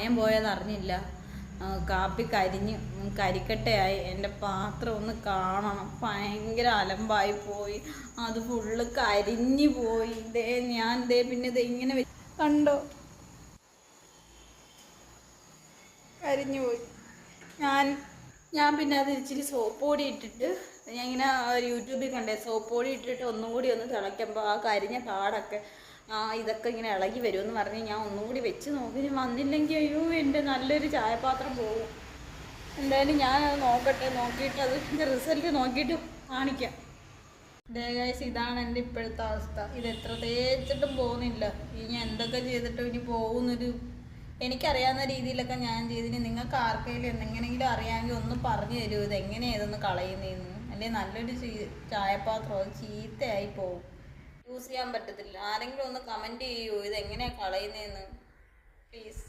സമയം പോയത് അറിഞ്ഞില്ല. കാപ്പി കരിക്കട്ടയായി. എൻ്റെ പാത്രം ഒന്ന് കാണണം. ഭയങ്കര അലമ്പായി പോയി. അത് ഫുള്ള് കരിഞ്ഞു പോയി. ഞാൻ പിന്നെ ഇങ്ങനെ കണ്ടോ, കരിഞ്ഞു പോയി. ഞാൻ പിന്നെ അത് ഇച്ചിരി സോപ്പ് പൊടി ഇട്ടിട്ട്, ഞാൻ ഇങ്ങനെ യൂട്യൂബിൽ കണ്ടേ, സോപ്പ് പൊടി ഇട്ടിട്ട് ഒന്നും കൂടി ഒന്ന് തിളയ്ക്കുമ്പോൾ ആ കരിഞ്ഞ പാടൊക്കെ ഇതൊക്കെ ഇങ്ങനെ ഇളകി വരുമെന്ന് പറഞ്ഞ് ഞാൻ ഒന്നും കൂടി വെച്ച് നോക്കി. വന്നില്ലെങ്കിൽ അയ്യോ എൻ്റെ നല്ലൊരു ചായപാത്രം പോകും. എന്തായാലും ഞാൻ അത് നോക്കട്ടെ, നോക്കിയിട്ട് അതിൻ്റെ റിസൾട്ട് നോക്കിയിട്ട് കാണിക്കാം. ഗൈസ്, ഇതാണ് എൻ്റെ ഇപ്പോഴത്തെ അവസ്ഥ. ഇത് എത്ര തേച്ചിട്ടും പോകുന്നില്ല. ഇനി എന്തൊക്കെ ചെയ്തിട്ടും ഇനി പോകുന്നൊരു, എനിക്കറിയാവുന്ന രീതിയിലൊക്കെ ഞാൻ ചെയ്തിന്. നിങ്ങൾക്ക് ആർക്കെങ്കിലും എന്തെങ്കിലും അറിയാമെങ്കിൽ ഒന്ന് പറഞ്ഞു തരൂ, ഇതെങ്ങനെയാണ് ഇതൊന്ന് കളയുന്നതെന്ന്. അല്ലെങ്കിൽ നല്ലൊരു ചായപാത്രം അത് ചീത്തയായി പോകും, യൂസ് ചെയ്യാൻ പറ്റത്തില്ല. ആരെങ്കിലും ഒന്ന് കമൻറ്റ് ചെയ്യൂ ഇതെങ്ങനെയാണ് കളയുന്നതെന്ന്, പ്ലീസ്.